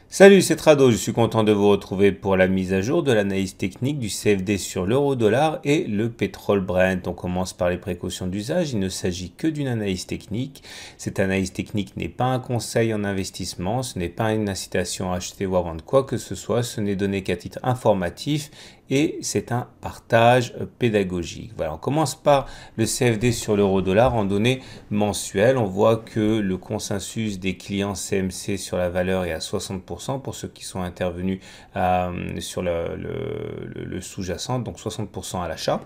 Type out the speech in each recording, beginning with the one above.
Salut, c'est Trado, je suis content de vous retrouver pour la mise à jour de l'analyse technique du CFD sur l'euro-dollar et le pétrole Brent. On commence par les précautions d'usage, il ne s'agit que d'une analyse technique. Cette analyse technique n'est pas un conseil en investissement, ce n'est pas une incitation à acheter ou à vendre quoi que ce soit, ce n'est donné qu'à titre informatif et c'est un partage pédagogique. Voilà, on commence par le CFD sur l'euro-dollar en données mensuelles. On voit que le consensus des clients CMC sur la valeur est à 60% pour ceux qui sont intervenus sur le sous-jacent, donc 60% à l'achat.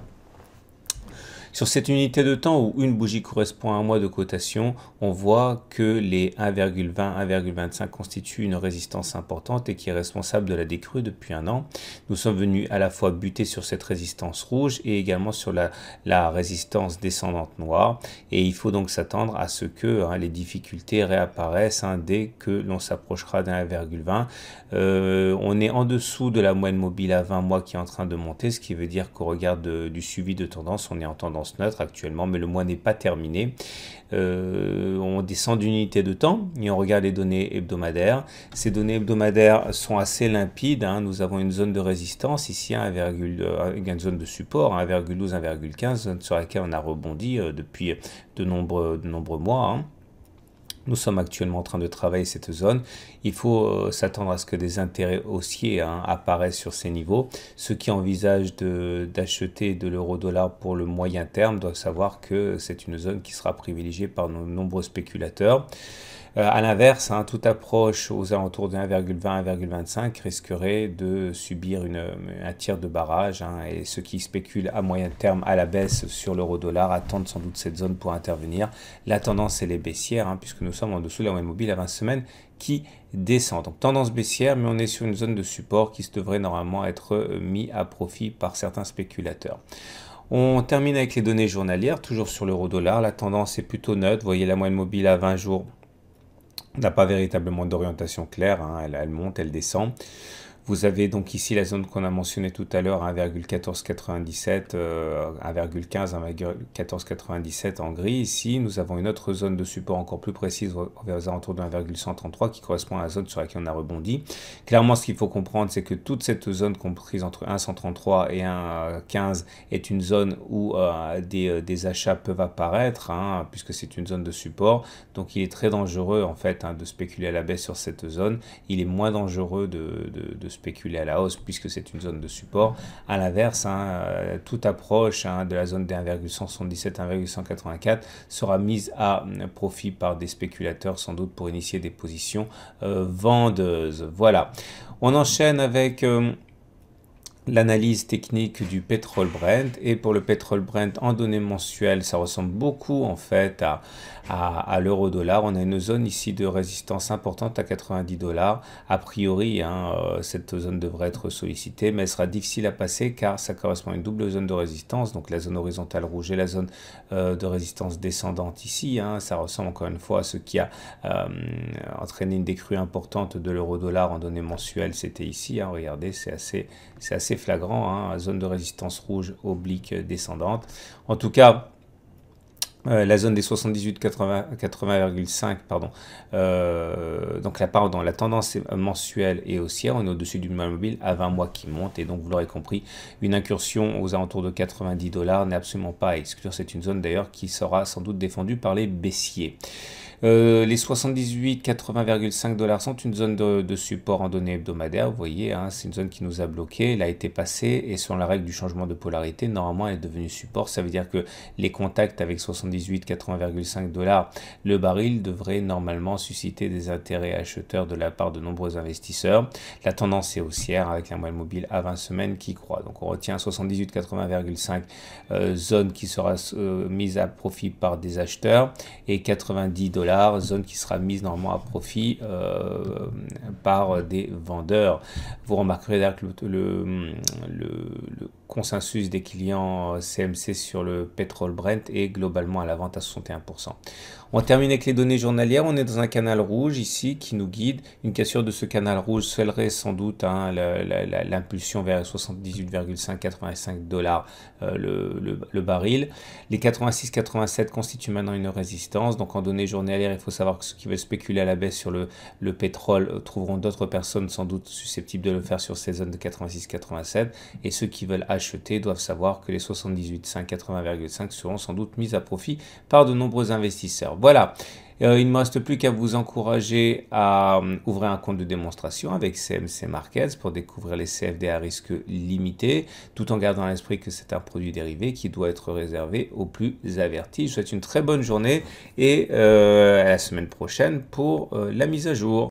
Sur cette unité de temps où une bougie correspond à un mois de cotation, on voit que les 1,20, 1,25 constituent une résistance importante et qui est responsable de la décrue depuis un an. Nous sommes venus à la fois buter sur cette résistance rouge et également sur la résistance descendante noire. Et il faut donc s'attendre à ce que les difficultés réapparaissent dès que l'on s'approchera d'un 1,20. On est en dessous de la moyenne mobile à 20 mois qui est en train de monter, ce qui veut dire qu'au regard du suivi de tendance, on est en tendance neutre actuellement, mais le mois n'est pas terminé. On descend d'une de temps et on regarde les données hebdomadaires. Ces données hebdomadaires sont assez limpides. Nous avons une zone de résistance ici, une zone de support, 1,12, 1,15, zone sur laquelle on a rebondi depuis de nombreux mois. Nous sommes actuellement en train de travailler cette zone. Il faut s'attendre à ce que des intérêts haussiers apparaissent sur ces niveaux. Ceux qui envisagent d'acheter de l'euro-dollar pour le moyen terme doivent savoir que c'est une zone qui sera privilégiée par de nombreux spéculateurs. À l'inverse, toute approche aux alentours de 1,20, 1,25 risquerait de subir un tir de barrage. Et ceux qui spéculent à moyen terme à la baisse sur l'euro-dollar attendent sans doute cette zone pour intervenir. La tendance, elle est baissière, puisque nous sommes en dessous de la moyenne mobile à 20 semaines qui descend. Donc tendance baissière, mais on est sur une zone de support qui devrait normalement être mis à profit par certains spéculateurs. On termine avec les données journalières, toujours sur l'euro-dollar. La tendance est plutôt neutre. Vous voyez la moyenne mobile à 20 jours n'a pas véritablement d'orientation claire, elle monte, elle descend. Vous avez donc ici la zone qu'on a mentionnée tout à l'heure, 1,1497, 1,15, 1,1497 en gris. Ici, nous avons une autre zone de support encore plus précise aux alentours de 1,133 qui correspond à la zone sur laquelle on a rebondi. Clairement, ce qu'il faut comprendre, c'est que toute cette zone comprise entre 1,133 et 1,15 est une zone où des achats peuvent apparaître, puisque c'est une zone de support. Donc, il est très dangereux en fait de spéculer à la baisse sur cette zone. Il est moins dangereux de spéculer à la hausse puisque c'est une zone de support. À l'inverse, toute approche de la zone des 1,177, 1,184 sera mise à profit par des spéculateurs sans doute pour initier des positions vendeuses. Voilà. On enchaîne avec l'analyse technique du pétrole Brent. Et pour le pétrole Brent en données mensuelles, ça ressemble beaucoup en fait à l'euro-dollar. On a une zone ici de résistance importante à 90 $. A priori, cette zone devrait être sollicitée, mais elle sera difficile à passer car ça correspond à une double zone de résistance. Donc la zone horizontale rouge et la zone de résistance descendante ici. Ça ressemble encore une fois à ce qui a entraîné une décrue importante de l'euro-dollar en données mensuelles. C'était ici. Regardez, c'est assez flagrant, zone de résistance rouge oblique descendante. En tout cas, la zone des 78,80,5, pardon. Donc la tendance mensuelle et haussière, on est au-dessus du moyen mobile à 20 mois qui monte. Et donc, vous l'aurez compris, une incursion aux alentours de 90 $ n'est absolument pas à exclure. C'est une zone d'ailleurs qui sera sans doute défendue par les baissiers. Les 78,80,5 $ sont une zone de support en données hebdomadaires. Vous voyez, c'est une zone qui nous a bloqué. Elle a été passée et selon la règle du changement de polarité, normalement, elle est devenue support. Ça veut dire que les contacts avec 78,80,5 $, le baril devrait normalement susciter des intérêts acheteurs de la part de nombreux investisseurs. La tendance est haussière avec la moyenne mobile à 20 semaines qui croît. Donc on retient 78,80,5 zone qui sera mise à profit par des acheteurs et 90 $, zone qui sera mise normalement à profit par des vendeurs. Vous remarquerez là que le consensus des clients CMC sur le pétrole Brent est globalement à la vente à 61%. On termine avec les données journalières. On est dans un canal rouge ici qui nous guide. Une cassure de ce canal rouge serait sans doute l'impulsion vers 78,585 dollars le baril. Les 86,87 constituent maintenant une résistance. Donc en données journalières, il faut savoir que ceux qui veulent spéculer à la baisse sur le pétrole trouveront d'autres personnes sans doute susceptibles de le faire sur ces zones de 86,87. Et ceux qui veulent acheter doivent savoir que les 78,5, 80,5 seront sans doute mis à profit par de nombreux investisseurs. Voilà, il ne me reste plus qu'à vous encourager à ouvrir un compte de démonstration avec CMC Markets pour découvrir les CFD à risque limité, tout en gardant à l'esprit que c'est un produit dérivé qui doit être réservé aux plus avertis. Je vous souhaite une très bonne journée et à la semaine prochaine pour la mise à jour.